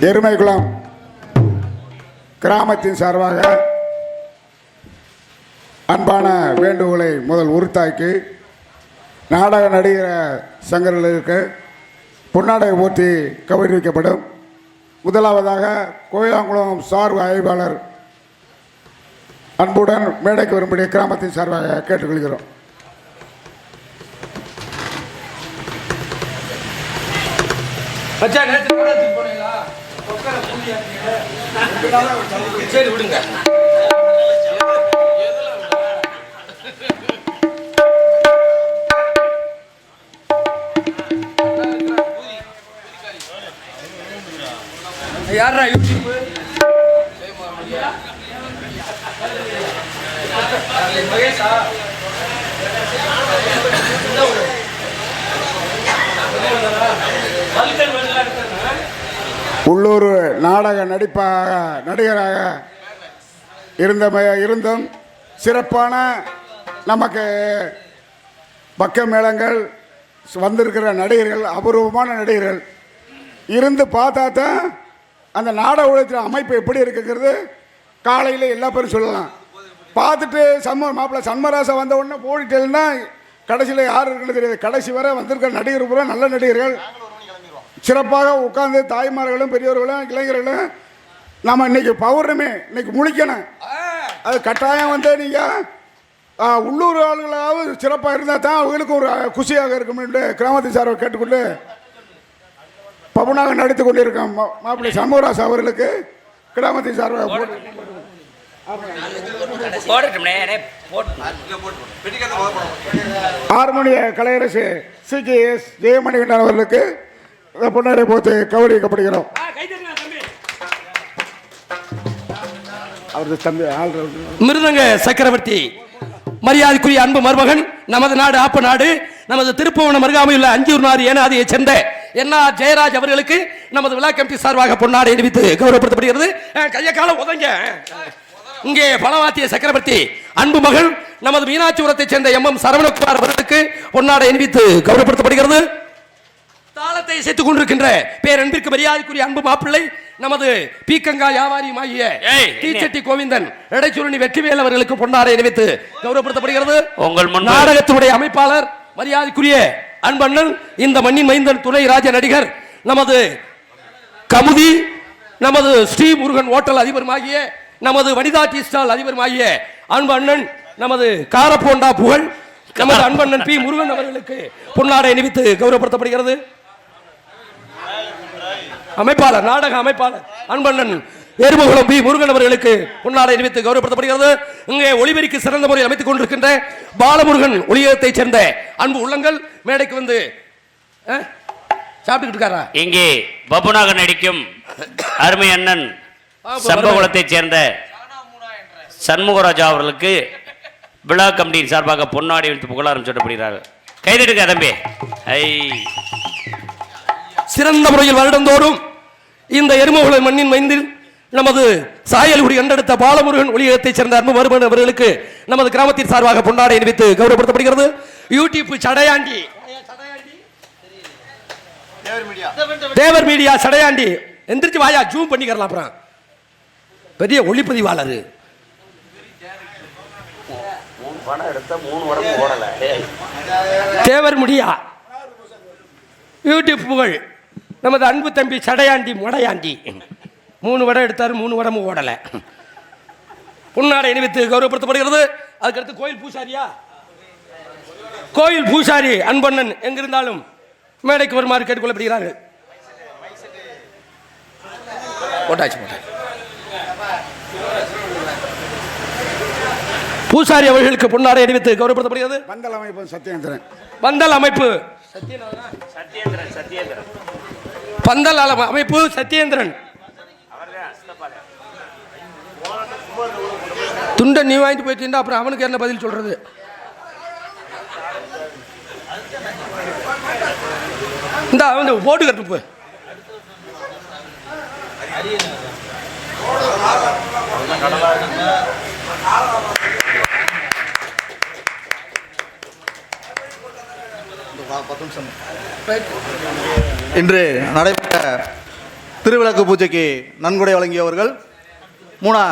எருமைக்குளம் கிராமத்தின் சார்பாக அன்பான வேண்டுகோளை முதல் உறுத்தாக்கி நாடக நடிகர் சங்கர்களுக்கு பொன்னாடை போற்றி கௌரவிக்கப்படும். முதலாவதாக கோயிலாங்குளம் சார்பு ஆய்வாளர் அன்புடன் மேடைக்கு வரும்படி கிராமத்தின் சார்பாக கேட்டுக்கொள்கிறோம். சரி விடுங்க. யாரா யூடியூப் உள்ளூர் நாடக நடிகராக இருந்தும் சிறப்பான நமக்கு பக்க மேளங்கள் வந்திருக்கிற நடிகர்கள் அபூர்வமான நடிகர்கள் இருந்து பார்த்தா தான் அந்த நாடக உலகத்தில் அமைப்பு எப்படி இருக்குங்கிறது காலையில் எல்லா பேரும் சொல்லலாம். பார்த்துட்டு மாப்பிள்ளை சண்மராசா வந்த உடனே போயிட்டேன்னா கடைசியில் யார் இருக்குன்னு தெரியாது. கடைசி வரை வந்திருக்கிற நடிகர் பூரா நல்ல நடிகர்கள் சிறப்பாக உட்கார்ந்து தாய்மார்களும் பெரியவர்களும் இளைஞர்களும் நம்ம இன்னைக்கு பௌர்ணமி இன்னைக்கு முழிக்கணும். அது கட்டாயம் வந்து நீங்கள் உள்ளூர் ஆளுகளாவது சிறப்பாக இருந்தால் தான் அவங்களுக்கு ஒரு குஷியாக இருக்கும் என்று கிராமத்தின் சார்பாக கேட்டுக்கொண்டு பவனாக நடித்து கொண்டிருக்கோம் மாப்பிள்ளை சண்முகராஜ் அவர்களுக்கு கிராமத்தின் சார்பாக ஹார்மோனிய கலையரசு CKS ஜெயமணிகண்டன் அவர்களுக்கு பொன்னாடை போட்டு கௌரவிக்கப்படுகிறோம். அவரது தம்பி மிருதங்க சக்கரவர்த்தி மரியாதைக்குரிய அன்பு மருமகன் நமது நாடு ஆப்ப நாடு நமது திருப்புவனம் அருகாமையுள்ள அஞ்சூர் நாடு ஏனாதியை சேர்ந்த NR ஜெயராஜ் அவர்களுக்கு நமது விழா கமிட்டி சார்பாக பொன்னாடை அணிவித்து கௌரவப்படுத்தப்படுகிறது. கைய காலம் உதங்க. இங்கே பலவாத்திய சக்கரவர்த்தி அன்பு மகள் நமது மீனாட்சிபுரத்தை சேர்ந்த MM சரவணகுமார் அவர்களுக்கு பொன்னாடை அணிவித்து கௌரவப்படுத்தப்படுகிறது. தாளத்தை சேர்த்துக் கொண்டிருக்கின்ற பேரன்பிற்கு மரியாதைக்குரிய அன்பு மாப்பிள்ளை நமது பீக்கங்கா வியாபாரியுமாகிய தீச்சட்டி கோவிந்தன் இடைச்சுருணி வெற்றிவேல் அவர்களுக்கு பொன்னாடை அணிவித்து கௌரவப்படுத்தப்படுகிறது. உங்கள் நாடகத்தினுடைய அமைப்பாளர் மரியாதைக்குரிய அன்பண்ணன் இந்த மண்ணின் மைந்தன் துணை ராஜ நடிகர் நமது கமுதி நமது ஸ்ரீ முருகன் ஹோட்டல் அதிபருமாகிய நமது வனிதா டீ ஸ்டால் அதிபருமாகிய அன்பு அண்ணன் நமது காரப்போண்டா புகழ் நமது அன்பண்ணன் P முருகன் அவர்களுக்கு பொன்னாடை அணிவித்து கௌரவப்படுத்தப்படுகிறது. அமைப்பாளர் நாடக அமைப்பாளர் அன்பண்ணன் எருமகுளம் P முருகன் அவர்களுக்கு பொன்னாடை அணிவித்து கௌரவப்படுத்தப்படுகிறது. இங்கே ஒளிபெருக்கி சிறந்த முறையில் அமைத்துக் கொண்டிருக்கின்ற பாலமுருகன் ஒளியத்தை சேர்ந்த அன்பு உள்ளங்கள் மேடைக்கு வந்து சாப்பிட்டுக்கிட்டு இருக்காரா? இங்கே பப்புனாக நடிக்கும் அருமை அண்ணன் சம்பகுளத்தை சேர்ந்த சண்முகராஜா அவர்களுக்கு விழா கமிட்டியின் சார்பாக பொன்னாடை வைத்து புகழாரம் சொல்லப்படுகிறார்கள். கைதெடுக்க தம்பி. சிறந்த முறையில் வருடந்தோறும் இந்த எருமகுள மண்ணின் மைந்தில் நமது சாயல்குடி கண்டெடுத்த பாலமுருகன் ஒளியத்தை சேர்ந்த அன்பு மருமகன் அவர்களுக்கு நமது கிராமத்தின் சார்பாக பொன்னாடை அணிவித்து கௌரவப்படுத்தப்படுகிறது. யூடியூப் சடையாண்டி தேவர் மீடியா சடையாண்டி எந்திரிச்சு வாயா ஜூம் பண்ணிக்கலாம். அப்புறம் பெரிய ஒளிப்பதிவாளர் தேவர் மீடியா யூடியூப் புகழ் நமது அன்பு தம்பி சடையாண்டி முடையாண்டி 3 வடம் எடுத்தார், 3 வடமும் ஓடலை. பொன்னாடை அணிவித்து கௌரவப்படுத்தப்படுகிறது. அதுக்கடுத்து கோயில் பூசாரி அன்பண்ணன் எங்கிருந்தாலும் மேடைக்கு வருமாறு கேட்டுக்கொள்ளப்படுகிறார்கள். பூசாரி அவர்களுக்கு பொன்னாடை அணிவித்து கௌரவப்படுத்தப்படுகிறது. பந்தல் அமைப்பு சத்யேந்திரன் பந்தல் அமைப்பு சத்யேந்திரன் துண்டை நீ வாங்கிட்டு போயிட்டு அப்புறம் அவனுக்கு என்ன பதில் சொல்றது? இந்த அவன் போட்டு கட்டு இன்று நடைபெற்ற திருவிளக்கு பூஜைக்கு நன்கொடை வழங்கியவர்கள் மூணா